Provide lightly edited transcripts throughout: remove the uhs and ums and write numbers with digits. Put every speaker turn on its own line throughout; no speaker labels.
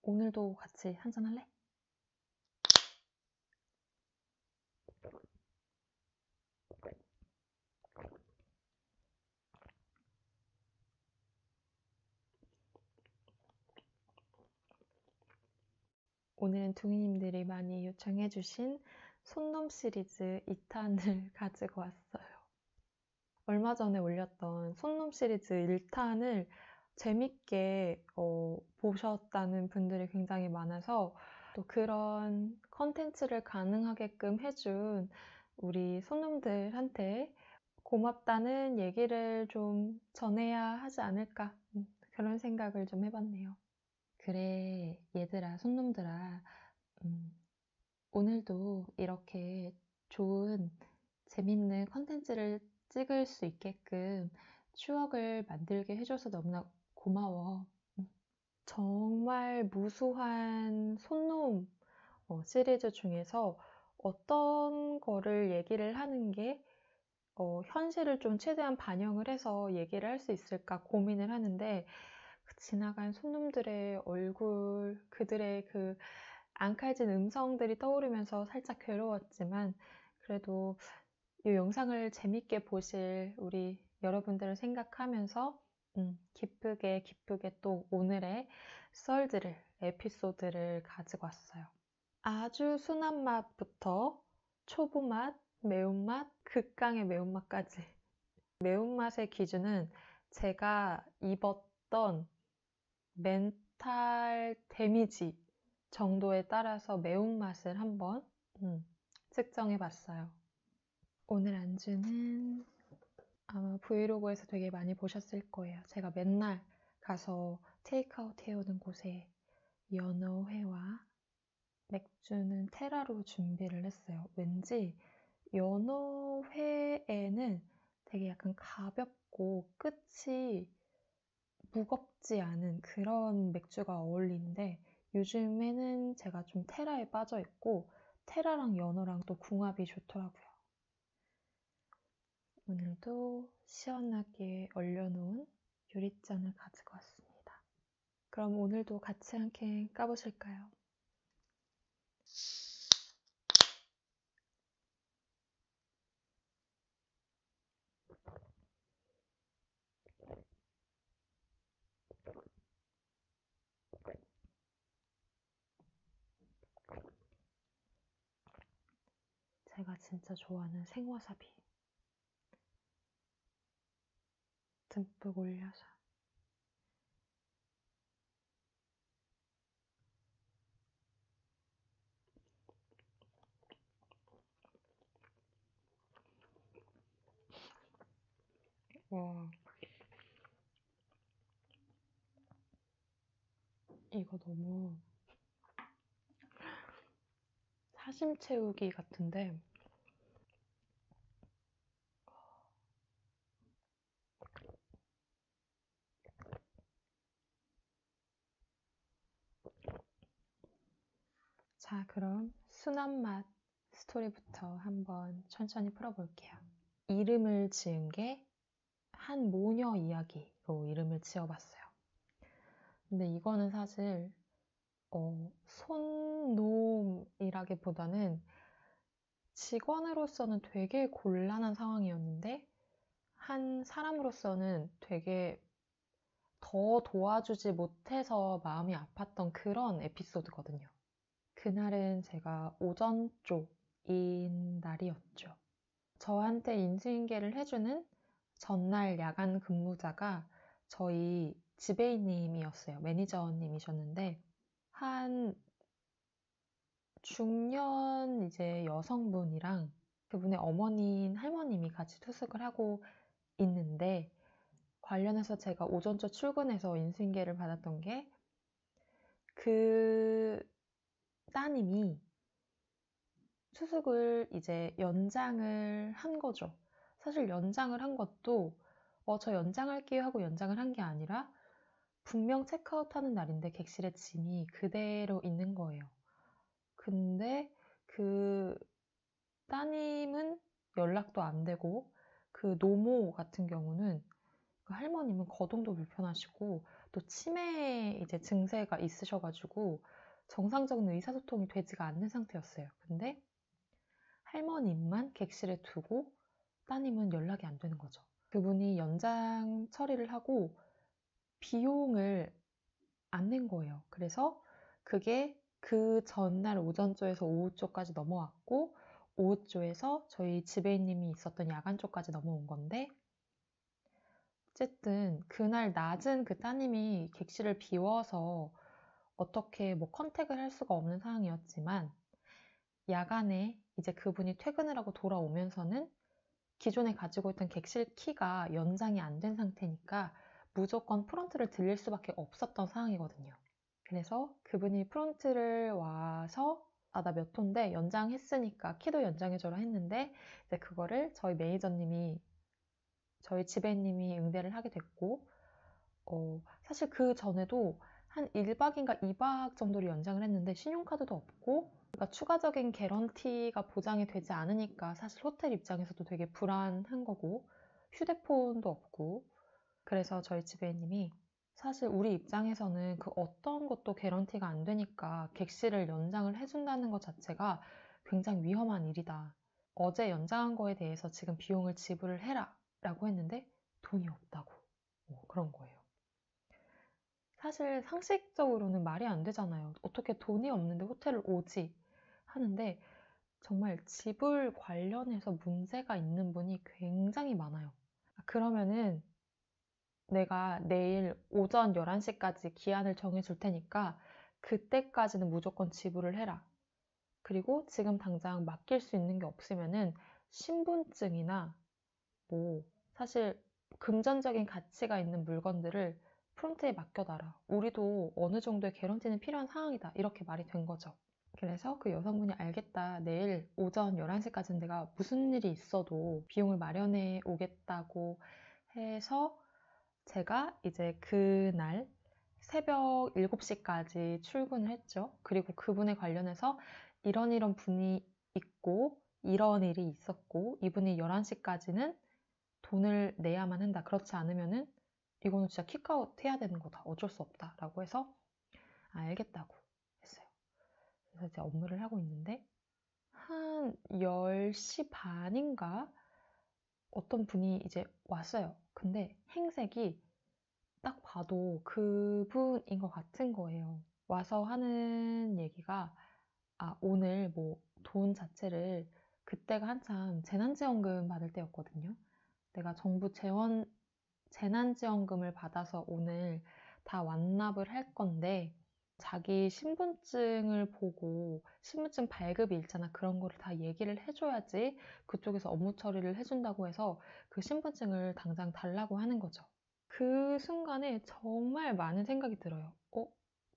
오늘도 같이 한잔 할래? 오늘은 둥이님들이 많이 요청해주신 손놈 시리즈 2탄을 가지고 왔어요. 얼마 전에 올렸던 손놈 시리즈 1탄을 재밌게 보셨다는 분들이 굉장히 많아서 또 그런 컨텐츠를 가능하게끔 해준 우리 손놈들한테 고맙다는 얘기를 좀 전해야 하지 않을까 그런 생각을 좀 해봤네요. 그래, 얘들아, 손놈들아, 오늘도 이렇게 좋은, 재밌는 컨텐츠를 찍을 수 있게끔 추억을 만들게 해줘서 너무나 고마워. 정말 무수한 손놈 시리즈 중에서 어떤 거를 얘기를 하는 게 현실을 좀 최대한 반영을 해서 얘기를 할 수 있을까 고민을 하는데 지나간 손놈들의 얼굴, 그들의 그 앙칼진 음성들이 떠오르면서 살짝 괴로웠지만 그래도 이 영상을 재밌게 보실 우리 여러분들을 생각하면서 기쁘게 또 오늘의 썰들을, 에피소드를 가지고 왔어요. 아주 순한 맛부터 초보맛, 매운맛, 극강의 매운맛까지. 매운맛의 기준은 제가 입었던 멘탈 데미지 정도에 따라서 매운맛을 한번 측정해 봤어요. 오늘 안주는 아마 브이로그에서 되게 많이 보셨을 거예요. 제가 맨날 가서 테이크아웃 해오는 곳에 연어회와 맥주는 테라로 준비를 했어요. 왠지 연어회에는 되게 약간 가볍고 끝이 무겁지 않은 그런 맥주가 어울리는데 요즘에는 제가 좀 테라에 빠져 있고 테라랑 연어랑 또 궁합이 좋더라고요. 오늘도 시원하게 얼려놓은 유리잔을 가지고 왔습니다. 그럼 오늘도 같이 한 캔 까보실까요? 제가 진짜 좋아하는 생와사비 듬뿍 올려서 와, 이거 너무 사심 채우기 같은데 자, 그럼 순한 맛 스토리부터 한번 천천히 풀어볼게요. 이름을 지은 게 한 모녀 이야기로 이름을 지어봤어요. 근데 이거는 사실 손놈이라기보다는 직원으로서는 되게 곤란한 상황이었는데 한 사람으로서는 되게 더 도와주지 못해서 마음이 아팠던 그런 에피소드거든요. 그날은 제가 오전 쪽인 날이었죠. 저한테 인수인계를 해주는 전날 야간 근무자가 저희 지배인님이었어요. 매니저님이셨는데 한 중년 이제 여성분이랑 그분의 어머니인 할머님이 같이 투숙을 하고 있는데 관련해서 제가 오전쪽 출근해서 인수인계를 받았던 게 그 따님이 투숙을 이제 연장을 한 거죠. 사실 연장을 한 것도 저 연장할게요 하고 연장을 한 게 아니라 분명 체크아웃하는 날인데 객실에 짐이 그대로 있는 거예요. 근데 그 따님은 연락도 안 되고 그 노모 같은 경우는 그 할머님은 거동도 불편하시고 또 치매 이제 증세가 있으셔가지고 정상적인 의사소통이 되지가 않는 상태였어요. 근데 할머님만 객실에 두고 따님은 연락이 안 되는 거죠. 그분이 연장 처리를 하고 비용을 안 낸 거예요. 그래서 그게 그 전날 오전 쪽에서 오후 쪽까지 넘어왔고 오후 쪽에서 저희 지배인님이 있었던 야간 쪽까지 넘어온 건데 어쨌든 그날 낮은 그 따님이 객실을 비워서 어떻게 뭐 컨택을 할 수가 없는 상황이었지만 야간에 이제 그분이 퇴근을 하고 돌아오면서는 기존에 가지고 있던 객실 키가 연장이 안 된 상태니까 무조건 프론트를 들릴 수밖에 없었던 상황이거든요. 그래서 그분이 프론트를 와서 나 몇 호인데 연장했으니까 키도 연장해줘라 했는데 이제 그거를 저희 매니저님이 저희 지배님이 응대를 하게 됐고 사실 그 전에도 한 1박인가 2박 정도로 연장을 했는데 신용카드도 없고 그러니까 추가적인 개런티가 보장이 되지 않으니까 사실 호텔 입장에서도 되게 불안한 거고 휴대폰도 없고 그래서 저희 지배인님이 사실 우리 입장에서는 그 어떤 것도 개런티가 안 되니까 객실을 연장을 해준다는 것 자체가 굉장히 위험한 일이다. 어제 연장한 거에 대해서 지금 비용을 지불을 해라 라고 했는데 돈이 없다고 그런 거예요. 사실 상식적으로는 말이 안 되잖아요. 어떻게 돈이 없는데 호텔을 오지 하는데 정말 지불 관련해서 문제가 있는 분이 굉장히 많아요. 그러면은 내가 내일 오전 11시까지 기한을 정해줄 테니까 그때까지는 무조건 지불을 해라. 그리고 지금 당장 맡길 수 있는 게 없으면은 신분증이나 뭐 사실 금전적인 가치가 있는 물건들을 프론트에 맡겨놔라. 우리도 어느 정도의 개런티는 필요한 상황이다. 이렇게 말이 된 거죠. 그래서 그 여성분이 알겠다. 내일 오전 11시까지는 내가 무슨 일이 있어도 비용을 마련해 오겠다고 해서 제가 이제 그날 새벽 7시까지 출근을 했죠. 그리고 그분에 관련해서 이런 분이 있고 이런 일이 있었고 이분이 11시까지는 돈을 내야만 한다. 그렇지 않으면은 이거는 진짜 킥아웃 해야 되는 거다. 어쩔 수 없다. 라고 해서 알겠다고 했어요. 그래서 이제 업무를 하고 있는데 한 10시 반인가 어떤 분이 이제 왔어요. 근데 행색이 딱 봐도 그분인 것 같은 거예요. 와서 하는 얘기가 오늘 뭐 돈 자체를 그때가 한참 재난지원금 받을 때였거든요. 내가 정부 재난지원금을 받아서 오늘 다 완납을 할 건데 자기 신분증을 보고 신분증 발급이 있잖아. 그런 거를 다 얘기를 해줘야지 그쪽에서 업무 처리를 해준다고 해서 그 신분증을 당장 달라고 하는 거죠. 그 순간에 정말 많은 생각이 들어요.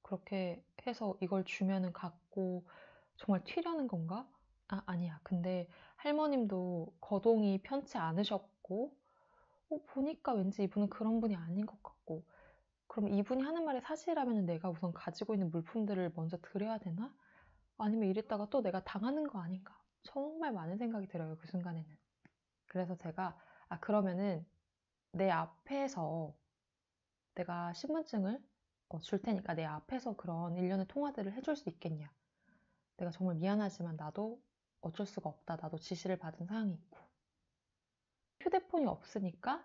그렇게 해서 이걸 주면은 갖고 정말 튀려는 건가? 아니야. 근데 할머님도 거동이 편치 않으셨고, 보니까 왠지 이분은 그런 분이 아닌 것 같고, 그럼 이분이 하는 말이 사실이라면 내가 우선 가지고 있는 물품들을 먼저 드려야 되나? 아니면 이랬다가 또 내가 당하는 거 아닌가? 정말 많은 생각이 들어요, 그 순간에는. 그래서 제가, 그러면은 내 앞에서 내가 신분증을 줄 테니까 내 앞에서 그런 일련의 통화들을 해줄 수 있겠냐? 내가 정말 미안하지만 나도 어쩔 수가 없다. 나도 지시를 받은 사항이 있고. 휴대폰이 없으니까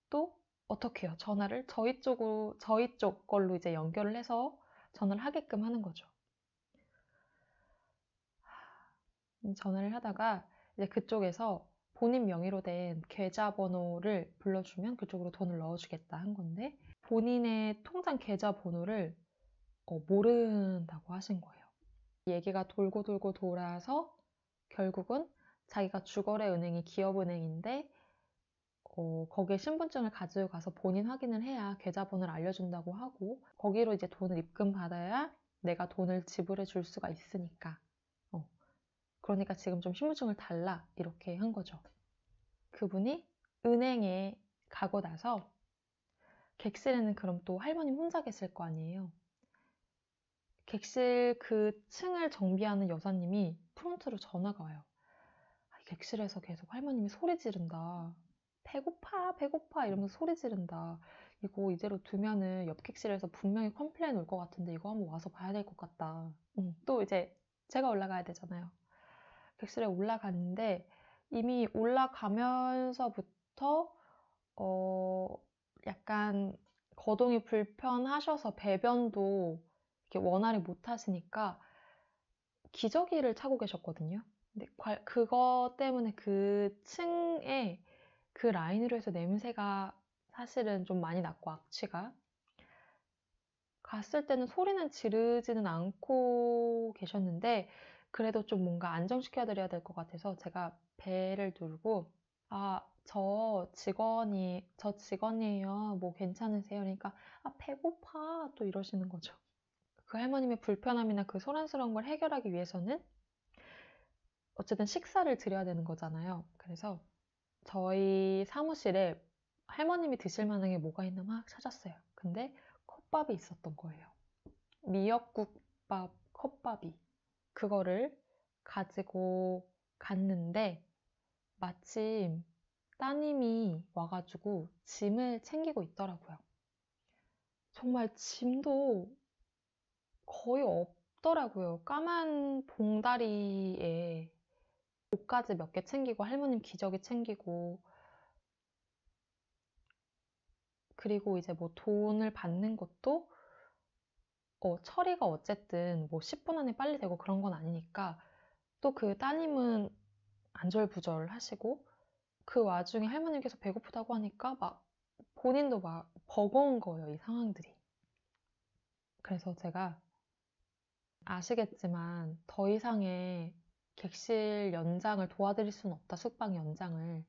또 어떻게 해요? 전화를 저희 쪽 걸로 이제 연결을 해서 전화를 하게끔 하는 거죠. 전화를 하다가 이제 그쪽에서 본인 명의로 된 계좌번호를 불러주면 그쪽으로 돈을 넣어주겠다 한 건데 본인의 통장 계좌번호를 모른다고 하신 거예요. 얘기가 돌고 돌고 돌아서 결국은 자기가 주거래 은행이 기업은행인데 거기에 신분증을 가지고 가서 본인 확인을 해야 계좌번호를 알려준다고 하고 거기로 이제 돈을 입금받아야 내가 돈을 지불해 줄 수가 있으니까 그러니까 지금 좀 신분증을 달라 이렇게 한 거죠. 그분이 은행에 가고 나서 객실에는 그럼 또 할머님 혼자 계실 거 아니에요. 객실 그 층을 정비하는 여사님이 프론트로 전화가 와요. 객실에서 계속 할머님이 소리 지른다. 배고파, 배고파 이러면서 소리 지른다. 이거 이대로 두면은 옆 객실에서 분명히 컴플레인 올 것 같은데 이거 한번 와서 봐야 될 것 같다. 또 이제 제가 올라가야 되잖아요. 객실에 올라갔는데 이미 올라가면서부터 약간 거동이 불편하셔서 배변도 이렇게 원활히 못 하시니까 기저귀를 차고 계셨거든요. 근데 그거 때문에 그 층에 그 라인으로 해서 냄새가 사실은 좀 많이 났고 악취가 갔을 때는 소리는 지르지는 않고 계셨는데 그래도 좀 뭔가 안정시켜 드려야 될 것 같아서 제가 벨을 누르고 저 직원이에요. 뭐 괜찮으세요? 그러니까 배고파 또 이러시는 거죠. 그 할머님의 불편함이나 그 소란스러운 걸 해결하기 위해서는 어쨌든 식사를 드려야 되는 거잖아요. 그래서 저희 사무실에 할머님이 드실 만한 게 뭐가 있나 막 찾았어요. 근데 컵밥이 있었던 거예요. 미역국밥 컵밥이. 그거를 가지고 갔는데 마침 따님이 와가지고 짐을 챙기고 있더라고요. 정말 짐도 거의 없더라고요. 까만 봉다리에 옷가지 몇 개 챙기고 할머님 기저귀 챙기고 그리고 이제 뭐 돈을 받는 것도 처리가 어쨌든 뭐 10분 안에 빨리 되고 그런 건 아니니까 또 그 따님은 안절부절 하시고 그 와중에 할머님께서 배고프다고 하니까 막 본인도 막 버거운 거예요, 이 상황들이. 그래서 제가 아시겠지만 더 이상의 객실 연장을 도와드릴 수는 없다, 숙박 연장을.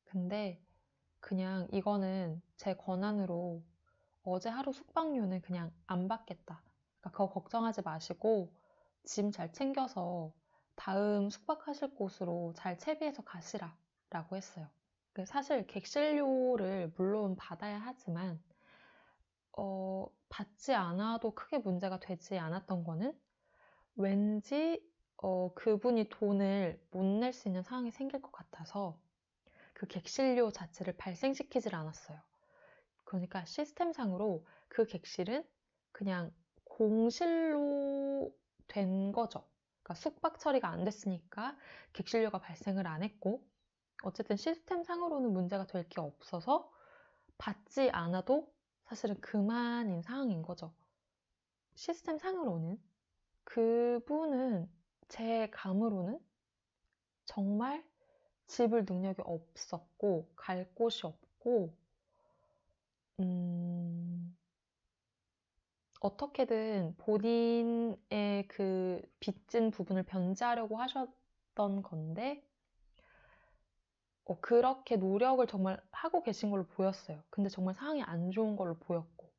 근데 그냥 이거는 제 권한으로 어제 하루 숙박료는 그냥 안 받겠다. 그러니까 그거 걱정하지 마시고 짐 잘 챙겨서 다음 숙박하실 곳으로 잘 채비해서 가시라 라고 했어요. 사실 객실료를 물론 받아야 하지만 받지 않아도 크게 문제가 되지 않았던 거는 왠지 그분이 돈을 못 낼 수 있는 상황이 생길 것 같아서 그 객실료 자체를 발생시키질 않았어요. 그러니까 시스템상으로 그 객실은 그냥 공실로 된 거죠. 그러니까 숙박 처리가 안 됐으니까 객실료가 발생을 안 했고 어쨌든 시스템상으로는 문제가 될 게 없어서 받지 않아도 사실은 그만인 상황인 거죠. 시스템상으로는 그분은 제 감으로는 정말 집을 능력이 없었고 갈 곳이 없고 어떻게든 본인의 그 빚진 부분을 변제하려고 하셨던 건데 그렇게 노력을 정말 하고 계신 걸로 보였어요. 근데 정말 상황이 안 좋은 걸로 보였고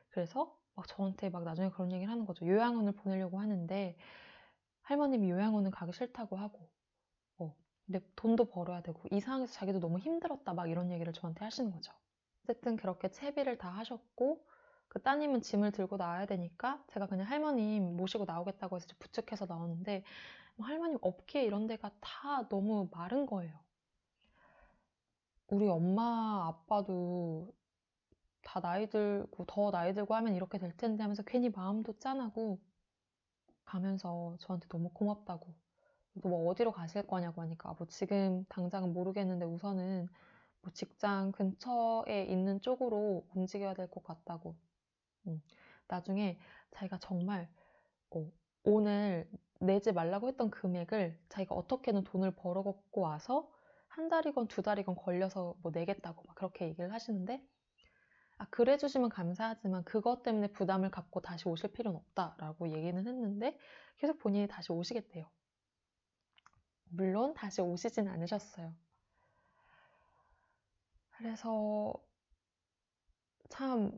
그래서 막 저한테 막 나중에 그런 얘기를 하는 거죠. 요양원을 보내려고 하는데 할머님이 요양원은 가기 싫다고 하고 근데 돈도 벌어야 되고 이 상황에서 자기도 너무 힘들었다 막 이런 얘기를 저한테 하시는 거죠. 어쨌든 그렇게 채비를 다 하셨고 그 따님은 짐을 들고 나와야 되니까 제가 그냥 할머님 모시고 나오겠다고 해서 부축해서 나오는데 할머님 어깨 이런 데가 다 너무 마른 거예요. 우리 엄마 아빠도 다 나이 들고 더 나이 들고 하면 이렇게 될 텐데 하면서 괜히 마음도 짠하고 가면서 저한테 너무 고맙다고 또 뭐 어디로 가실 거냐고 하니까 뭐 지금 당장은 모르겠는데 우선은 뭐 직장 근처에 있는 쪽으로 움직여야 될 것 같다고. 나중에 자기가 정말 오늘 내지 말라고 했던 금액을 자기가 어떻게든 돈을 벌어 갖고 와서 한 달이건 두 달이건 걸려서 뭐 내겠다고 막 그렇게 얘기를 하시는데 그래 주시면 감사하지만 그것 때문에 부담을 갖고 다시 오실 필요는 없다라고 얘기는 했는데 계속 본인이 다시 오시겠대요. 물론 다시 오시진 않으셨어요. 그래서 참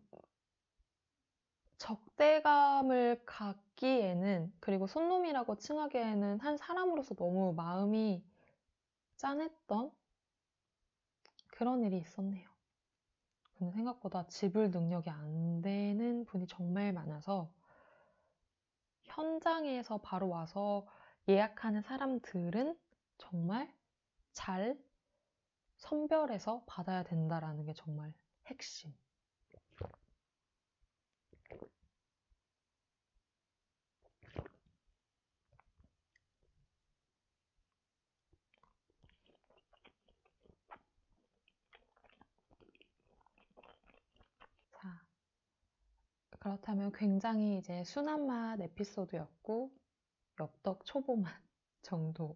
적대감을 갖기에는 그리고 손놈이라고 칭하기에는 한 사람으로서 너무 마음이 짠했던 그런 일이 있었네요. 근데 생각보다 지불 능력이 안 되는 분이 정말 많아서 현장에서 바로 와서 예약하는 사람들은 정말 잘 선별해서 받아야 된다라는 게 정말 핵심. 자, 그렇다면 굉장히 이제 순한 맛 에피소드였고, 엽떡 초보맛 정도의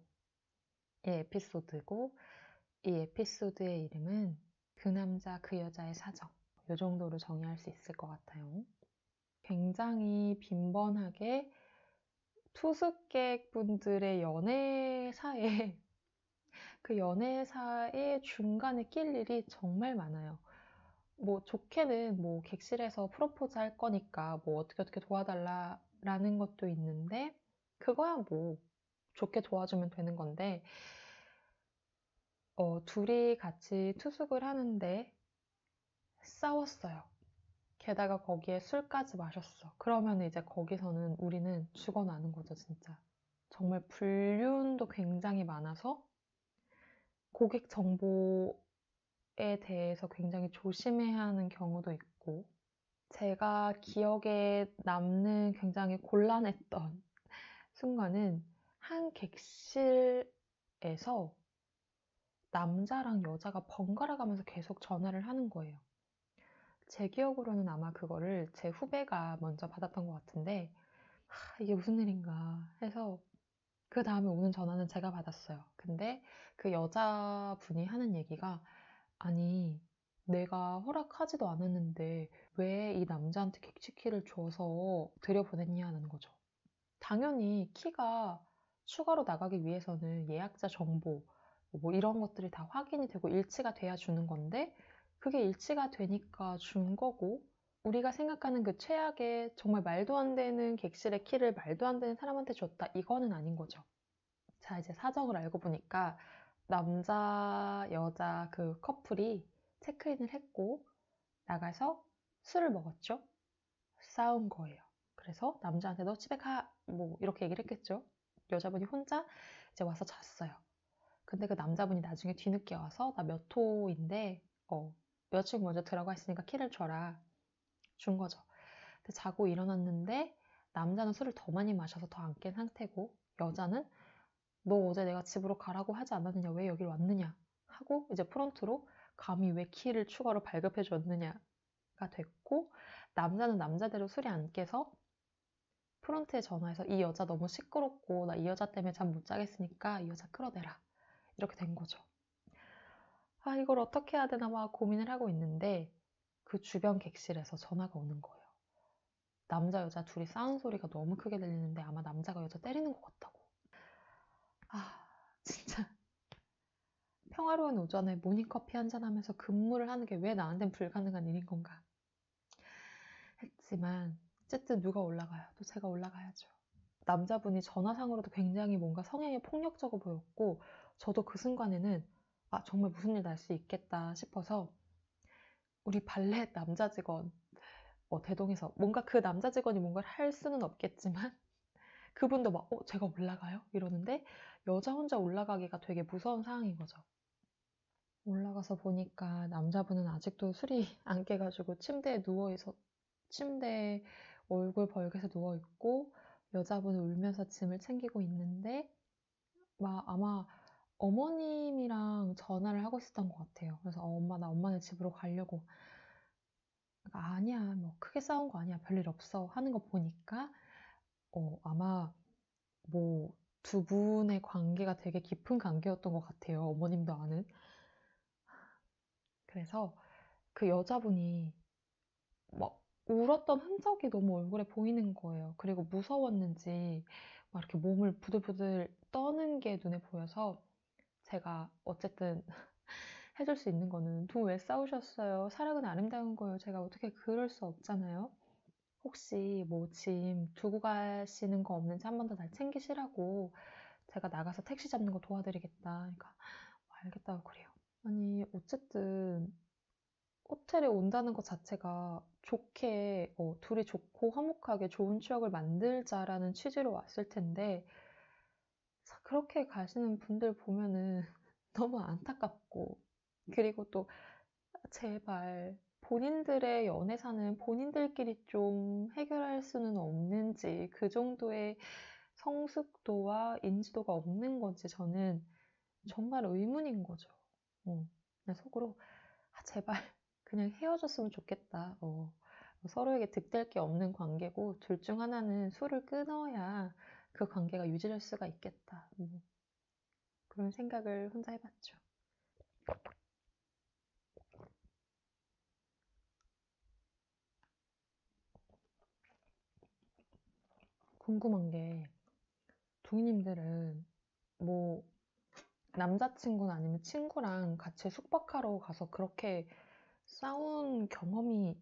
에피소드고, 이 에피소드의 이름은 그 남자 그 여자의 사정, 이 정도로 정의할 수 있을 것 같아요. 굉장히 빈번하게 투숙객분들의 연애사에 그 연애사의 중간에 낄 일이 정말 많아요. 뭐 좋게는 뭐 객실에서 프로포즈 할 거니까 뭐 어떻게 도와달라라는 것도 있는데, 그거야 뭐 좋게 도와주면 되는 건데, 둘이 같이 투숙을 하는데 싸웠어요. 게다가 거기에 술까지 마셨어. 그러면 이제 거기서는 우리는 죽어나는 거죠, 진짜. 정말 불륜도 굉장히 많아서 고객 정보에 대해서 굉장히 조심해야 하는 경우도 있고, 제가 기억에 남는 굉장히 곤란했던 순간은 한 객실에서 남자랑 여자가 번갈아 가면서 계속 전화를 하는 거예요. 제 기억으로는 아마 그거를 제 후배가 먼저 받았던 것 같은데, 이게 무슨 일인가 해서 그 다음에 오는 전화는 제가 받았어요. 근데 그 여자분이 하는 얘기가, 아니, 내가 허락하지도 않았는데 왜 이 남자한테 객치키를 줘서 들여보냈냐는 거죠. 당연히 키가 추가로 나가기 위해서는 예약자 정보, 뭐 이런 것들이 다 확인이 되고 일치가 돼야 주는 건데, 그게 일치가 되니까 준 거고, 우리가 생각하는 그 최악의 정말 말도 안 되는 객실의 키를 말도 안 되는 사람한테 줬다, 이거는 아닌 거죠. 자, 이제 사정을 알고 보니까 남자, 여자 그 커플이 체크인을 했고 나가서 술을 먹었죠. 싸운 거예요. 그래서 남자한테 너 집에 가! 뭐 이렇게 얘기를 했겠죠. 여자분이 혼자 이제 와서 잤어요. 근데 그 남자분이 나중에 뒤늦게 와서 나 몇 호인데 여자친구 먼저 들어가 있으니까 키를 줘라. 준 거죠. 근데 자고 일어났는데 남자는 술을 더 많이 마셔서 더 안 깬 상태고, 여자는 너 어제 내가 집으로 가라고 하지 않았느냐, 왜 여길 왔느냐 하고 이제 프론트로 감히 왜 키를 추가로 발급해 줬느냐가 됐고, 남자는 남자대로 술이 안 깨서 프론트에 전화해서 이 여자 너무 시끄럽고 나 이 여자 때문에 잠 못 자겠으니까 이 여자 끌어내라, 이렇게 된 거죠. 이걸 어떻게 해야 되나 막 고민을 하고 있는데 그 주변 객실에서 전화가 오는 거예요. 남자 여자 둘이 싸운 소리가 너무 크게 들리는데 아마 남자가 여자 때리는 것 같다고. 진짜 평화로운 오전에 모닝커피 한잔하면서 근무를 하는 게 왜 나한텐 불가능한 일인 건가 했지만, 어쨌든 누가 올라가요. 또 제가 올라가야죠. 남자분이 전화상으로도 굉장히 뭔가 성향이 폭력적으로 보였고, 저도 그 순간에는 정말 무슨 일 날 수 있겠다 싶어서 우리 발렛 남자 직원 대동해서, 뭔가 그 남자 직원이 뭔가를 할 수는 없겠지만 그분도 막 제가 올라가요? 이러는데 여자 혼자 올라가기가 되게 무서운 상황인 거죠. 올라가서 보니까 남자분은 아직도 술이 안 깨가지고 침대에 얼굴 벌게서 누워있고, 여자분은 울면서 짐을 챙기고 있는데 막 아마 어머님이랑 전화를 하고 있었던 것 같아요. 그래서 엄마, 나 엄마네 집으로 가려고. 그러니까 아니야, 뭐 크게 싸운 거 아니야, 별일 없어 하는 거 보니까 아마 뭐 두 분의 관계가 되게 깊은 관계였던 것 같아요. 어머님도 아는. 그래서 그 여자분이 막 울었던 흔적이 너무 얼굴에 보이는 거예요. 그리고 무서웠는지 막 이렇게 몸을 부들부들 떠는 게 눈에 보여서, 제가 어쨌든 해줄 수 있는 거는 두 분 왜 싸우셨어요? 사랑은 아름다운 거예요. 제가 어떻게 그럴 수 없잖아요. 혹시 뭐 짐 두고 가시는 거 없는지 한 번 더 잘 챙기시라고 제가 나가서 택시 잡는 거 도와드리겠다. 그러니까 알겠다고 그래요. 아니 어쨌든 호텔에 온다는 것 자체가 좋게 둘이 좋고 화목하게 좋은 추억을 만들자라는 취지로 왔을 텐데, 그렇게 가시는 분들 보면은 너무 안타깝고, 그리고 또 제발 본인들의 연애사는 본인들끼리 좀 해결할 수는 없는지, 그 정도의 성숙도와 인지도가 없는 건지 저는 정말 의문인 거죠. 그냥 속으로 제발 그냥 헤어졌으면 좋겠다. 서로에게 득될 게 없는 관계고 둘 중 하나는 술을 끊어야 그 관계가 유지될 수가 있겠다. 그런 생각을 혼자 해봤죠. 궁금한 게 두기님들은 뭐 남자친구나 아니면 친구랑 같이 숙박하러 가서 그렇게 싸운 경험이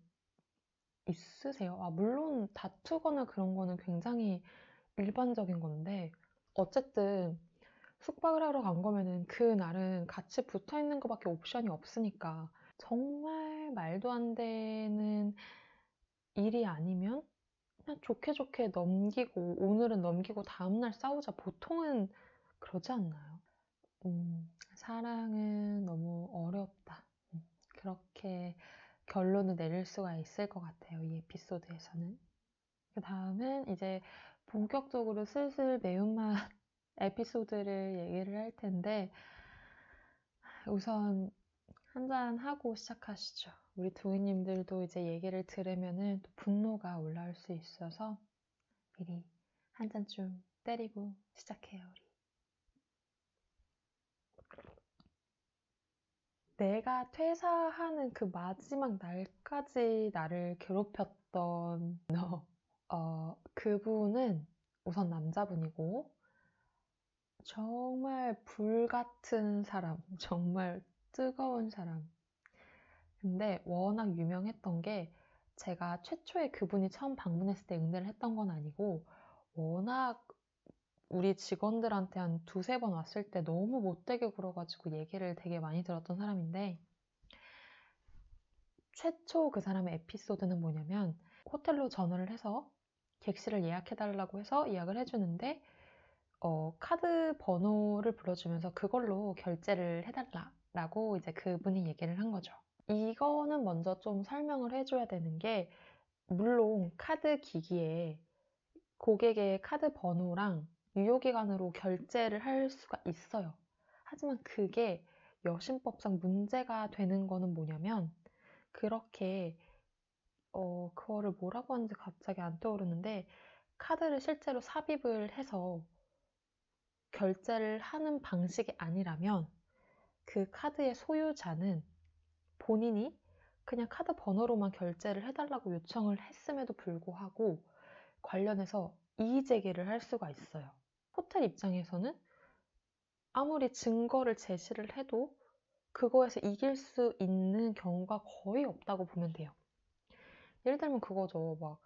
있으세요? 물론 다투거나 그런 거는 굉장히 일반적인 건데 어쨌든 숙박을 하러 간 거면은 그날은 같이 붙어 있는 것밖에 옵션이 없으니까 정말 말도 안 되는 일이 아니면 그냥 좋게 좋게 넘기고 오늘은 넘기고 다음날 싸우자 보통은 그러지 않나요? 사랑은 너무 어렵다. 그렇게 결론을 내릴 수가 있을 것 같아요. 이 에피소드에서는. 그 다음은 이제 본격적으로 슬슬 매운맛 에피소드를 얘기를 할 텐데 우선 한잔 하고 시작하시죠. 우리 도희님들도 이제 얘기를 들으면은 또 분노가 올라올 수 있어서 미리 한 잔 좀 때리고 시작해요, 우리. 내가 퇴사하는 그 마지막 날까지 나를 괴롭혔던 너. 그분은 우선 남자분이고 정말 불같은 사람, 정말 뜨거운 사람. 근데 워낙 유명했던 게 제가 최초에 그분이 처음 방문했을 때 응대를 했던 건 아니고 워낙 우리 직원들한테 한 두세 번 왔을 때 너무 못되게 굴어가지고 얘기를 되게 많이 들었던 사람인데 최초 그 사람의 에피소드는 뭐냐면 호텔로 전화를 해서 객실을 예약해달라고 해서 예약을 해주는데 카드 번호를 불러주면서 그걸로 결제를 해달라고 이제 그분이 얘기를 한 거죠. 이거는 먼저 좀 설명을 해줘야 되는 게 물론 카드 기기에 고객의 카드 번호랑 유효기간으로 결제를 할 수가 있어요. 하지만 그게 여신법상 문제가 되는 거는 뭐냐면 그렇게 그거를 뭐라고 하는지 갑자기 안 떠오르는데 카드를 실제로 삽입을 해서 결제를 하는 방식이 아니라면 그 카드의 소유자는 본인이 그냥 카드 번호로만 결제를 해달라고 요청을 했음에도 불구하고 관련해서 이의 제기를 할 수가 있어요. 호텔 입장에서는 아무리 증거를 제시를 해도 그거에서 이길 수 있는 경우가 거의 없다고 보면 돼요. 예를 들면 그거죠.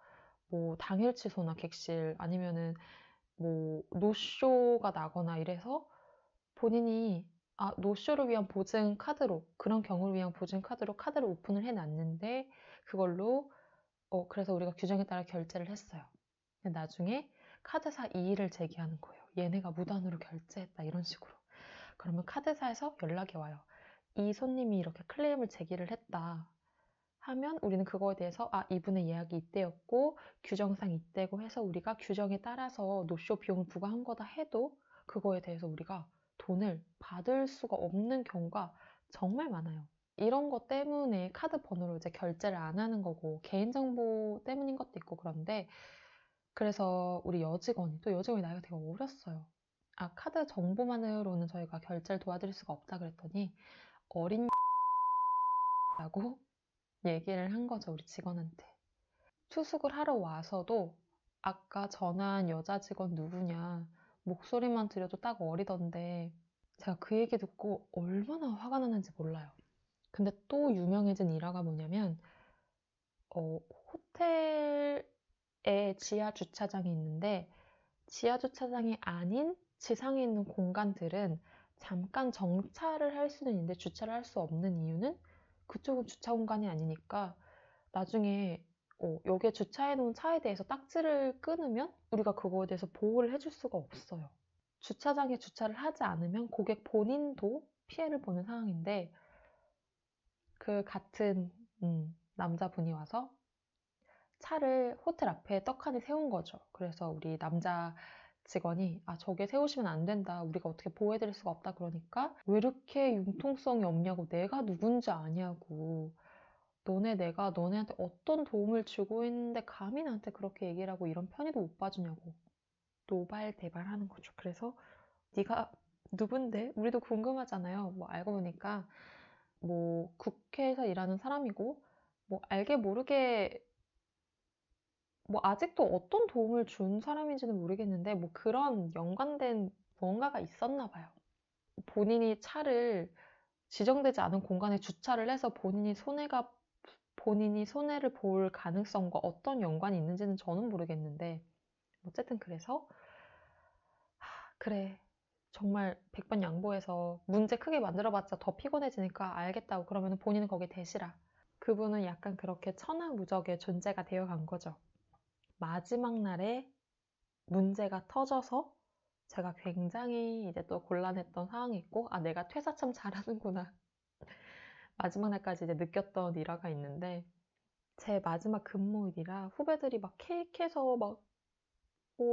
뭐 당일 취소나 객실 아니면은 뭐 노쇼가 나거나 이래서 본인이 노쇼를 위한 보증 카드로 그런 경우를 위한 보증 카드로 카드를 오픈을 해놨는데 그걸로 그래서 우리가 규정에 따라 결제를 했어요. 근데 나중에 카드사 이의를 제기하는 거예요. 얘네가 무단으로 결제했다 이런 식으로. 그러면 카드사에서 연락이 와요. 이 손님이 이렇게 클레임을 제기를 했다 하면 우리는 그거에 대해서 이분의 예약이 이때였고 규정상 이때고 해서 우리가 규정에 따라서 노쇼 비용을 부과한 거다 해도 그거에 대해서 우리가 돈을 받을 수가 없는 경우가 정말 많아요. 이런 것 때문에 카드 번호로 이제 결제를 안 하는 거고 개인정보 때문인 것도 있고 그런데 그래서 우리 여직원이 또 여직원이 나이가 되게 어렸어요. 카드 정보만으로는 저희가 결제를 도와드릴 수가 없다 그랬더니 어린 라고 얘기를 한 거죠, 우리 직원한테. 투숙을 하러 와서도 아까 전화한 여자 직원 누구냐, 목소리만 들려도 딱 어리던데 제가 그 얘기 듣고 얼마나 화가 났는지 몰라요. 근데 또 유명해진 일화가 뭐냐면 호텔에 지하 주차장이 있는데 지하 주차장이 아닌 지상에 있는 공간들은 잠깐 정차를 할 수는 있는데 주차를 할 수 없는 이유는 그쪽은 주차 공간이 아니니까 나중에 여기에 주차해 놓은 차에 대해서 딱지를 끊으면 우리가 그거에 대해서 보호를 해줄 수가 없어요. 주차장에 주차를 하지 않으면 고객 본인도 피해를 보는 상황인데 그 같은 남자분이 와서 차를 호텔 앞에 떡하니 세운 거죠. 그래서 우리 남자 직원이 저게 세우시면 안 된다. 우리가 어떻게 보호해드릴 수가 없다. 그러니까 왜 이렇게 융통성이 없냐고, 내가 누군지 아냐고, 내가 너네한테 어떤 도움을 주고 있는데 감히 나한테 그렇게 얘기를 하고 이런 편의도 못 봐주냐고 노발대발하는 거죠. 그래서 네가 누군데? 우리도 궁금하잖아요. 뭐 알고 보니까 뭐 국회에서 일하는 사람이고, 뭐 알게 모르게 뭐 아직도 어떤 도움을 준 사람인지는 모르겠는데 뭐 그런 연관된 뭔가가 있었나 봐요. 본인이 차를 지정되지 않은 공간에 주차를 해서 본인이 손해를 볼 가능성과 어떤 연관이 있는지는 저는 모르겠는데, 어쨌든 그래서 그래, 정말 100번 양보해서 문제 크게 만들어봤자 더 피곤해지니까 알겠다고 그러면 본인은 거기 대시라. 그분은 약간 그렇게 천하무적의 존재가 되어간 거죠. 마지막 날에 문제가 터져서 제가 굉장히 이제 또 곤란했던 상황이 있고, 내가 퇴사 참 잘하는구나. 마지막 날까지 이제 느꼈던 일화가 있는데, 제 마지막 근무일이라 후배들이 막 케이크 해서 막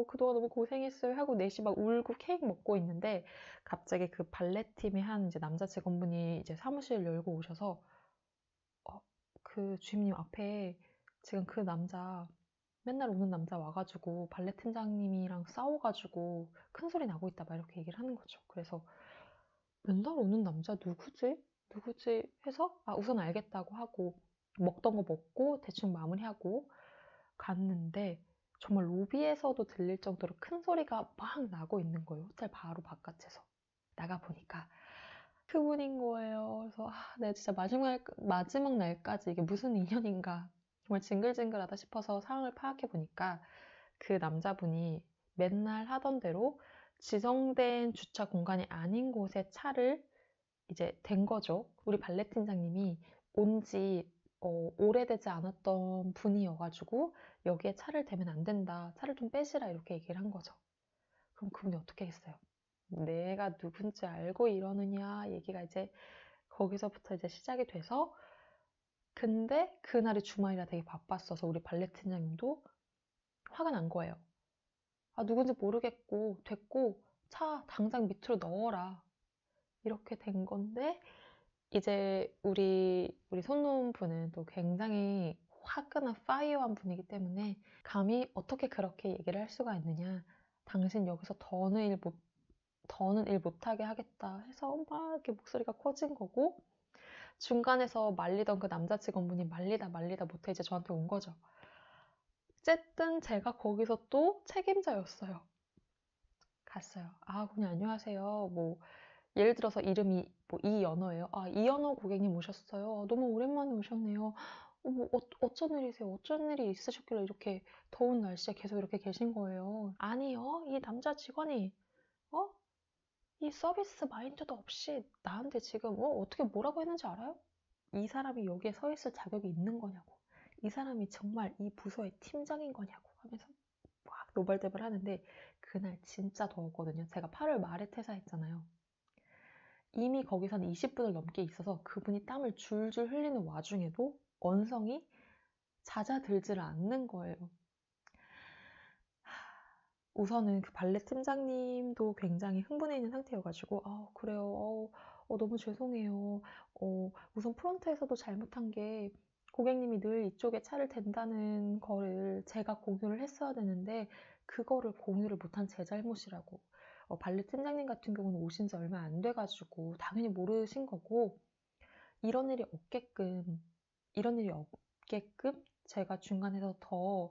그동안 너무 고생했어요 하고 넷이 막 울고 케이크 먹고 있는데, 갑자기 그 발레팀의 한 이제 남자 직원분이 이제 사무실 열고 오셔서 그 주임님 앞에 지금 그 남자, 맨날 오는 남자 와가지고 발레 팀장님이랑 싸워가지고 큰 소리 나고 있다 막 이렇게 얘기를 하는 거죠. 그래서 맨날 오는 남자 누구지? 누구지? 해서 우선 알겠다고 하고 먹던 거 먹고 대충 마무리하고 갔는데, 정말 로비에서도 들릴 정도로 큰 소리가 막 나고 있는 거예요. 호텔 바로 바깥에서. 나가보니까 그분인 거예요. 그래서 내가 진짜 마지막 날까지 이게 무슨 인연인가 정말 징글징글하다 싶어서 상황을 파악해 보니까, 그 남자분이 맨날 하던 대로 지정된 주차 공간이 아닌 곳에 차를 이제 댄 거죠. 우리 발레 팀장님이 온지 오래되지 않았던 분이어가지고 여기에 차를 대면 안 된다. 차를 좀 빼시라 이렇게 얘기를 한 거죠. 그럼 그분이 어떻게 했어요? 내가 누군지 알고 이러느냐 얘기가 이제 거기서부터 이제 시작이 돼서, 근데 그날이 주말이라 되게 바빴어서 우리 발레 팀장님도 화가 난 거예요. 누군지 모르겠고 됐고 차 당장 밑으로 넣어라 이렇게 된 건데, 이제 우리 손놓은 분은 또 굉장히 화끈한 파이어한 분이기 때문에 감히 어떻게 그렇게 얘기를 할 수가 있느냐, 당신 여기서 더는 일 못하게 하겠다 해서 막 이렇게 목소리가 커진 거고, 중간에서 말리던 그 남자 직원분이 말리다 못해 이제 저한테 온 거죠. 어쨌든 제가 거기서 또 책임자였어요. 갔어요. 그냥 안녕하세요. 뭐 예를 들어서 이름이 뭐 이연어예요. 이연어 고객님 오셨어요. 너무 오랜만에 오셨네요. 어쩐 일이세요? 어쩐 일이 있으셨길래 이렇게 더운 날씨에 계속 이렇게 계신 거예요? 아니요, 이 남자 직원이 어? 이 서비스 마인드도 없이 나한테 지금 어떻게 뭐라고 했는지 알아요? 이 사람이 여기에 서 있을 자격이 있는 거냐고. 이 사람이 정말 이 부서의 팀장인 거냐고 하면서 막 노발대발 하는데, 그날 진짜 더웠거든요. 제가 8월 말에 퇴사했잖아요. 이미 거기서는 20분을 넘게 있어서 그분이 땀을 줄줄 흘리는 와중에도 언성이 잦아들지를 않는 거예요. 우선은 그 발레 팀장님도 굉장히 흥분해 있는 상태여가지고 그래요. 너무 죄송해요. 우선 프론트에서도 잘못한 게, 고객님이 늘 이쪽에 차를 댄다는 거를 제가 공유를 했어야 되는데 그거를 공유를 못한 제 잘못이라고. 발레 팀장님 같은 경우는 오신 지 얼마 안 돼가지고 당연히 모르신 거고, 이런 일이 없게끔 제가 중간에서 더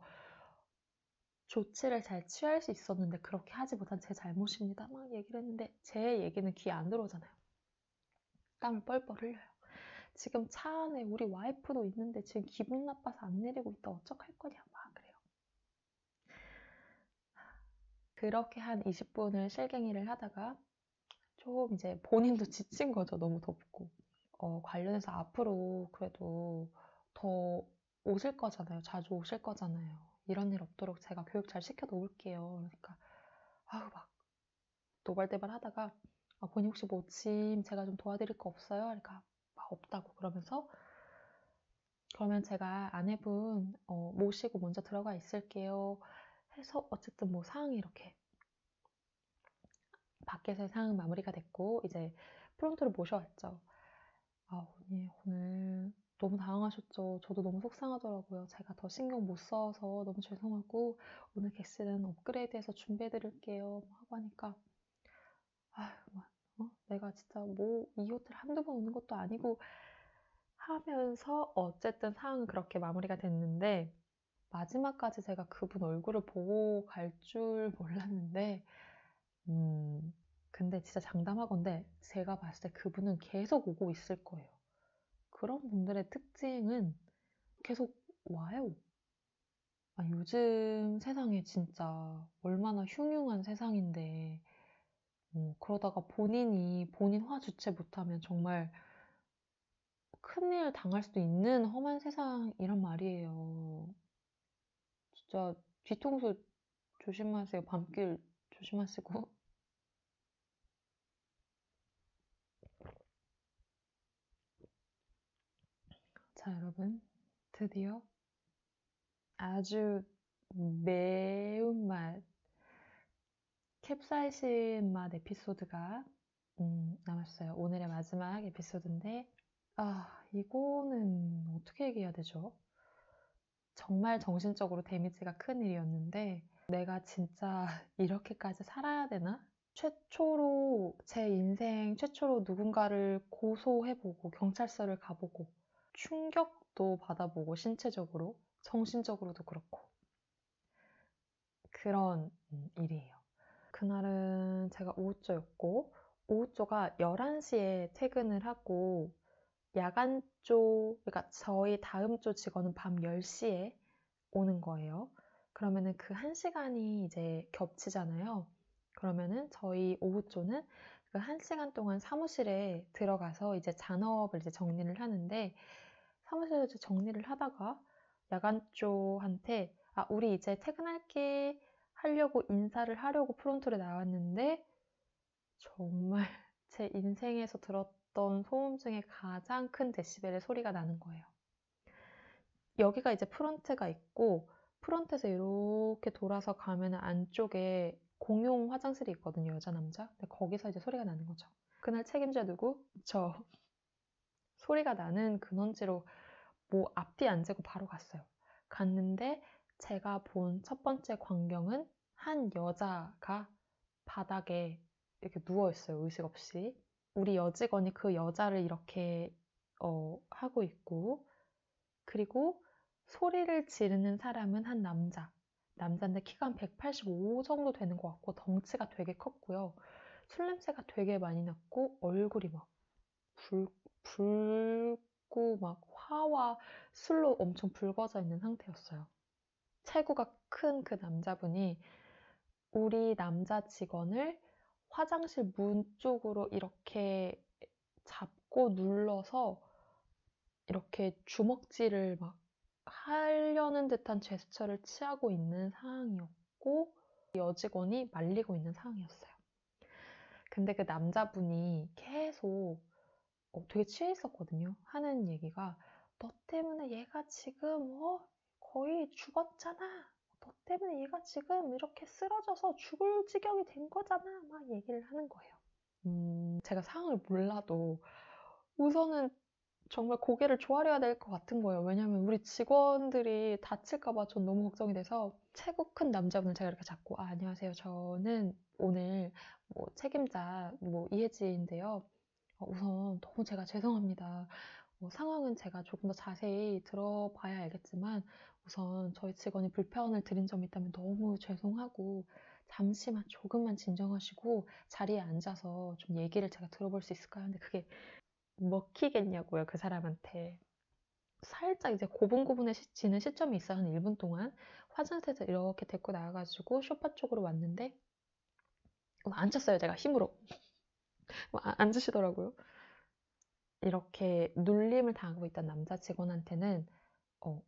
조치를 잘 취할 수 있었는데 그렇게 하지 못한 제 잘못입니다. 막 얘기를 했는데 제 얘기는 귀에 안 들어오잖아요. 땀을 뻘뻘 흘려요. 지금 차 안에 우리 와이프도 있는데 지금 기분 나빠서 안 내리고 있다 어떡할 거냐 막 그래요. 그렇게 한 20분을 실갱이를 하다가 좀 이제 본인도 지친 거죠. 너무 덥고. 관련해서 앞으로 그래도 더 오실 거잖아요. 자주 오실 거잖아요. 이런 일 없도록 제가 교육 잘 시켜 놓을게요. 그러니까 막 노발대발 하다가 본인 혹시 뭐 짐 제가 좀 도와드릴 거 없어요? 그러니까 막 없다고 그러면서 그러면 제가 아내분 모시고 먼저 들어가 있을게요 해서 어쨌든 뭐 상황이 이렇게 밖에서의 상황 마무리가 됐고 이제 프론트로 모셔왔죠. 아, 언니 오늘 너무 당황하셨죠? 저도 너무 속상하더라고요. 제가 더 신경 못 써서 너무 죄송하고 오늘 객실은 업그레이드해서 준비해드릴게요 하고 하니까 아휴, 내가 진짜 뭐 이 호텔 한두 번 오는 것도 아니고 하면서 어쨌든 상황은 그렇게 마무리가 됐는데 마지막까지 제가 그분 얼굴을 보고 갈 줄 몰랐는데 근데 진짜 장담하건대 제가 봤을 때 그분은 계속 오고 있을 거예요. 그런 분들의 특징은 계속 와요. 아, 요즘 세상에 진짜 얼마나 흉흉한 세상인데 그러다가 본인 화 주체 못하면 정말 큰일 당할 수도 있는 험한 세상이란 말이에요. 진짜 뒤통수 조심하세요. 밤길 조심하시고. 자, 여러분. 드디어 아주 매운맛, 캡사이신 맛 에피소드가 남았어요. 오늘의 마지막 에피소드인데, 이거는 어떻게 얘기해야 되죠? 정말 정신적으로 데미지가 큰 일이었는데, 내가 진짜 이렇게까지 살아야 되나? 제 인생 최초로 누군가를 고소해보고, 경찰서를 가보고, 충격도 받아보고, 신체적으로, 정신적으로도 그렇고, 그런 일이에요. 그날은 제가 오후조였고, 오후조가 11시에 퇴근을 하고, 야간조, 그러니까 저희 다음 조 직원은 밤 10시에 오는 거예요. 그러면은 그 1시간이 이제 겹치잖아요. 그러면은 저희 오후조는 그 1시간 동안 사무실에 들어가서 이제 잔업을 이제 정리를 하는데, 사무실에서 이제 정리를 하다가 야간조한테 우리 이제 퇴근할게 하려고 인사를 하려고 프론트를 나왔는데 정말 제 인생에서 들었던 소음 중에 가장 큰 데시벨의 소리가 나는 거예요. 여기가 이제 프론트가 있고 프론트에서 이렇게 돌아서 가면 안쪽에 공용 화장실이 있거든요. 여자, 남자. 근데 거기서 이제 소리가 나는 거죠. 그날 책임자 누구? 저. 소리가 나는 근원지로 뭐 앞뒤 안 재고 바로 갔어요. 갔는데 제가 본 첫 번째 광경은 한 여자가 바닥에 이렇게 누워있어요. 의식 없이. 우리 여직원이 그 여자를 이렇게 하고 있고 그리고 소리를 지르는 사람은 한 남자인데 키가 한 185 정도 되는 것 같고 덩치가 되게 컸고요. 술 냄새가 되게 많이 났고 얼굴이 막 붉고 막 화와 술로 엄청 붉어져 있는 상태였어요. 체구가 큰 그 남자분이 우리 남자 직원을 화장실 문 쪽으로 이렇게 잡고 눌러서 이렇게 주먹질을 막 하려는 듯한 제스처를 취하고 있는 상황이었고 여직원이 말리고 있는 상황이었어요. 근데 그 남자분이 계속 되게 취해 있었거든요. 하는 얘기가 너 때문에 얘가 지금 거의 죽었잖아. 너 때문에 얘가 지금 이렇게 쓰러져서 죽을 지경이 된 거잖아. 막 얘기를 하는 거예요. 제가 상황을 몰라도 우선은 정말 고개를 조아려야 될 것 같은 거예요. 왜냐면 우리 직원들이 다칠까봐 전 너무 걱정이 돼서 체구 큰 남자분을 제가 이렇게 잡고 안녕하세요. 저는 오늘 뭐 책임자 뭐 이혜지인데요. 우선 너무 제가 죄송합니다. 상황은 제가 조금 더 자세히 들어봐야 알겠지만 우선 저희 직원이 불편을 드린 점이 있다면 너무 죄송하고 잠시만 조금만 진정하시고 자리에 앉아서 좀 얘기를 제가 들어볼 수 있을까요? 근데 그게 먹히겠냐고요, 그 사람한테. 살짝 이제 고분고분해지는 시점이 있어요. 한 1분 동안. 화장실에서 이렇게 데리고 나와가지고 소파 쪽으로 왔는데 앉혔어요, 제가 힘으로. 앉으시더라고요. 이렇게 눌림을 당하고 있던 남자 직원한테는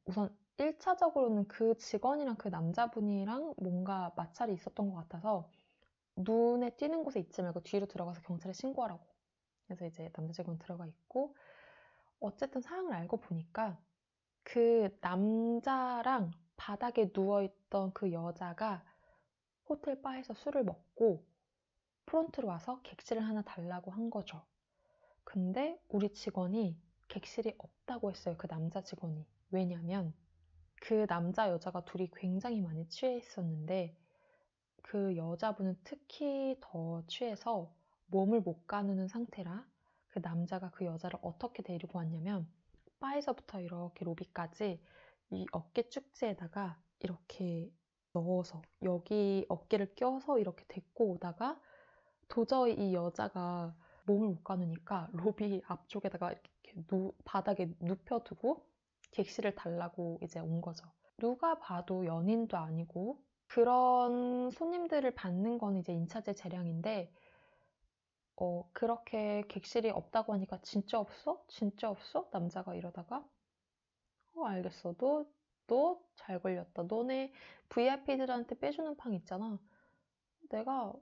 우선 1차적으로는 그 직원이랑 그 남자분이랑 뭔가 마찰이 있었던 것 같아서 눈에 띄는 곳에 있지 말고 뒤로 들어가서 경찰에 신고하라고. 그래서 이제 남자 직원 들어가 있고 어쨌든 상황을 알고 보니까 그 남자랑 바닥에 누워있던 그 여자가 호텔 바에서 술을 먹고 프론트로 와서 객실을 하나 달라고 한 거죠. 근데 우리 직원이 객실이 없다고 했어요. 그 남자 직원이. 왜냐면 그 남자 여자가 둘이 굉장히 많이 취해 있었는데 그 여자분은 특히 더 취해서 몸을 못 가누는 상태라 그 남자가 그 여자를 어떻게 데리고 왔냐면 바에서부터 이렇게 로비까지 이 어깨 축지에다가 이렇게 넣어서 여기 어깨를 껴서 이렇게 데리고 오다가 도저히 이 여자가 몸을 못 가누니까 로비 앞쪽에다가 이렇게 바닥에 눕혀두고 객실을 달라고 이제 온 거죠. 누가 봐도 연인도 아니고 그런 손님들을 받는 건 이제 인차제 재량인데 그렇게 객실이 없다고 하니까 진짜 없어? 진짜 없어? 남자가 이러다가 알겠어. 너 잘 걸렸다. 너네 VIP들한테 빼주는 방 있잖아. 내가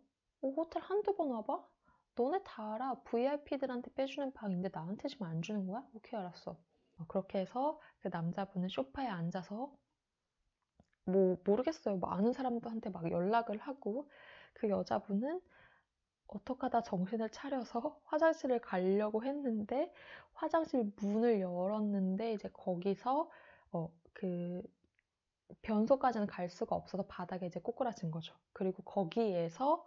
호텔 한두 번 와봐? 너네 다 알아. VIP들한테 빼주는 방인데 나한테 지금 안 주는 거야? 오케이, 알았어. 그렇게 해서 그 남자분은 소파에 앉아서 뭐 모르겠어요. 뭐 아는 사람들한테 막 연락을 하고 그 여자분은 어떡 하다 정신을 차려서 화장실을 가려고 했는데 화장실 문을 열었는데 이제 거기서 그 변소까지는 갈 수가 없어서 바닥에 이제 꼬꾸라진 거죠. 그리고 거기에서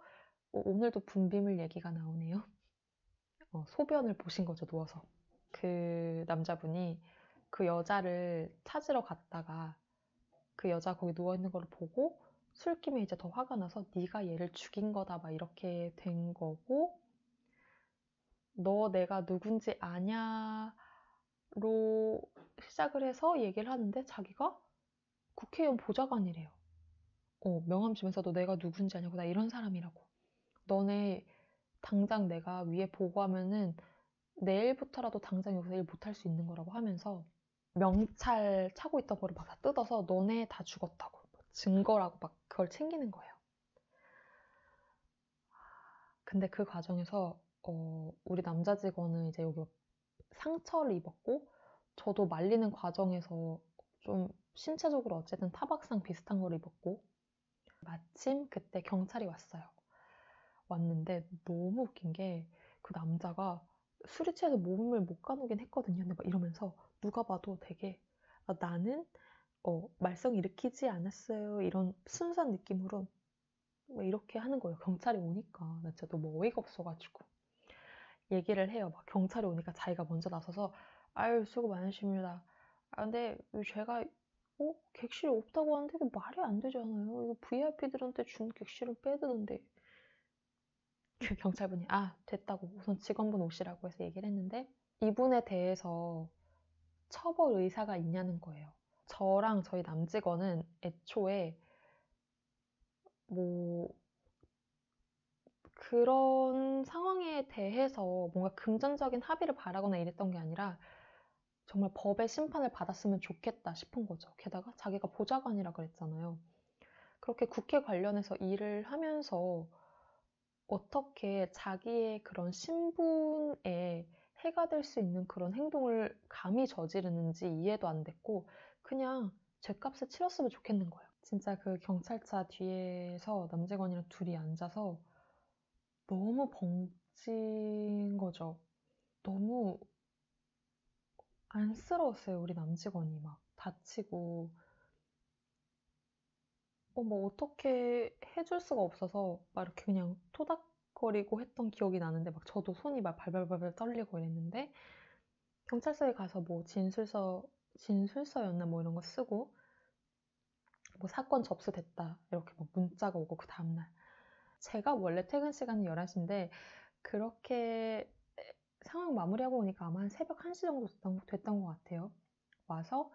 오늘도 분비물 얘기가 나오네요. 소변을 보신 거죠, 누워서. 그 남자분이 그 여자를 찾으러 갔다가 그 여자 거기 누워있는 걸 보고 술김에 이제 더 화가 나서 네가 얘를 죽인 거다 막 이렇게 된 거고 너 내가 누군지 아냐로 시작을 해서 얘기를 하는데 자기가 국회의원 보좌관이래요. 명함주면서도 내가 누군지 아냐고 나 이런 사람이라고. 너네 당장 내가 위에 보고하면은 내일부터라도 당장 여기서 일 못할 수 있는 거라고 하면서 명찰 차고 있던 거를 막 다 뜯어서 너네 다 죽었다고 증거라고 막 그걸 챙기는 거예요. 근데 그 과정에서 우리 남자 직원은 이제 여기 상처를 입었고 저도 말리는 과정에서 좀 신체적으로 어쨌든 타박상 비슷한 걸 입었고 마침 그때 경찰이 왔어요. 왔는데 너무 웃긴 게 그 남자가 술이 취해서 몸을 못 가누긴 했거든요. 근데 막 이러면서 누가 봐도 되게 나는 말썽 일으키지 않았어요. 이런 순수한 느낌으로 막 이렇게 하는 거예요. 경찰이 오니까 나 진짜 너무 어이가 없어가지고 얘기를 해요. 막 경찰이 오니까 자기가 먼저 나서서 아유 수고 많으십니다. 근데 제가 객실이 없다고 하는데 이게 말이 안 되잖아요. 이거 VIP들한테 준 객실을 빼드는데 그 경찰분이 됐다고 우선 직원분 오시라고 해서 얘기를 했는데 이분에 대해서 처벌 의사가 있냐는 거예요. 저랑 저희 남직원은 애초에 뭐 그런 상황에 대해서 뭔가 금전적인 합의를 바라거나 이랬던 게 아니라 정말 법의 심판을 받았으면 좋겠다 싶은 거죠. 게다가 자기가 보좌관이라 그랬잖아요. 그렇게 국회 관련해서 일을 하면서 어떻게 자기의 그런 신분에 해가 될 수 있는 그런 행동을 감히 저지르는지 이해도 안 됐고 그냥 죗값을 치렀으면 좋겠는 거예요. 진짜 그 경찰차 뒤에서 남직원이랑 둘이 앉아서 너무 벙찐 거죠. 너무 안쓰러웠어요. 우리 남직원이 막 다치고 뭐 어떻게 해줄 수가 없어서 막 이렇게 그냥 토닥거리고 했던 기억이 나는데 막 저도 손이 막 발발발발 떨리고 이랬는데 경찰서에 가서 뭐 진술서였나 뭐 이런 거 쓰고 뭐 사건 접수됐다 이렇게 막 문자가 오고 그 다음날 제가 원래 퇴근 시간은 11시인데 그렇게 상황 마무리하고 오니까 아마 한 새벽 1시 정도 됐던 것 같아요. 와서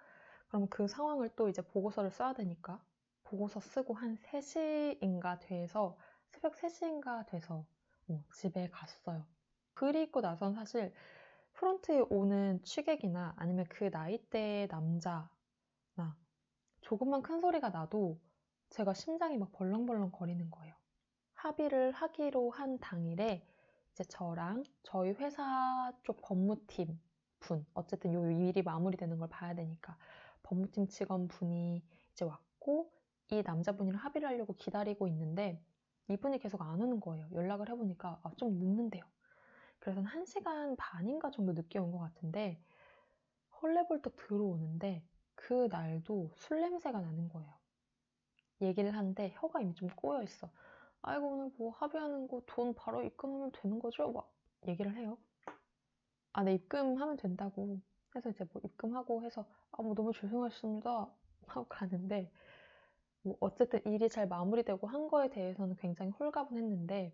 그럼 그 상황을 또 이제 보고서를 써야 되니까 보고서 쓰고 한 3시인가 돼서 새벽 3시인가 돼서 집에 갔어요. 그리고 나선 사실 프런트에 오는 취객이나 아니면 그 나이대의 남자나 조금만 큰 소리가 나도 제가 심장이 막 벌렁벌렁 거리는 거예요. 합의를 하기로 한 당일에 이제 저랑 저희 회사 쪽 법무팀 분, 어쨌든 요 일이 마무리되는 걸 봐야 되니까 법무팀 직원분이 이제 왔고 이 남자분이랑 합의를 하려고 기다리고 있는데 이분이 계속 안 오는 거예요. 연락을 해보니까 좀 늦는데요. 그래서 한 1시간 반인가 정도 늦게 온 것 같은데 헐레벌떡 들어오는데 그 날도 술 냄새가 나는 거예요. 얘기를 하는데 혀가 이미 좀 꼬여 있어. 아이고 오늘 뭐 합의하는 거 돈 바로 입금하면 되는 거죠? 막 얘기를 해요. 네, 입금하면 된다고 해서 이제 뭐 입금하고 해서 뭐 너무 죄송하십니다 하고 가는데 뭐 어쨌든 일이 잘 마무리되고 한 거에 대해서는 굉장히 홀가분했는데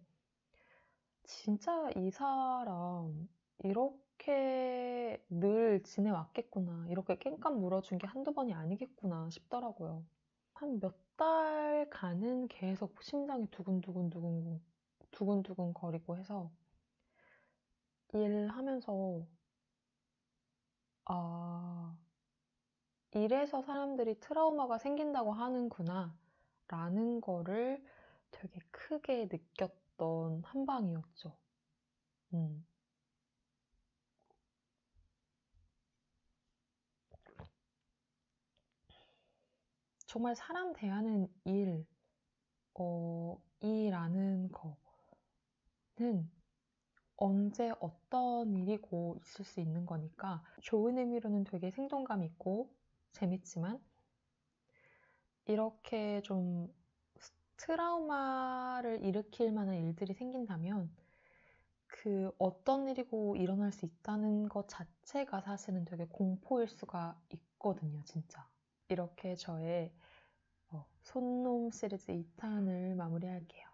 진짜 이 사람 이렇게 늘 지내왔겠구나. 이렇게 깽판 물어준 게 한두 번이 아니겠구나 싶더라고요. 한 몇 달간은 계속 심장이 두근두근 거리고 해서 일하면서 이래서 사람들이 트라우마가 생긴다고 하는구나 라는 거를 되게 크게 느꼈던 한 방이었죠. 정말 사람 대하는 일이라는 거는 언제 어떤 일이고 있을 수 있는 거니까 좋은 의미로는 되게 생동감 있고 재밌지만 이렇게 좀 트라우마를 일으킬 만한 일들이 생긴다면 그 어떤 일이고 일어날 수 있다는 것 자체가 사실은 되게 공포일 수가 있거든요, 진짜. 이렇게 저의 손놈 시리즈 2탄을 마무리할게요.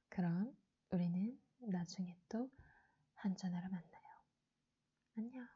그럼 우리는 나중에 또 한잔하러 만나요. 안녕.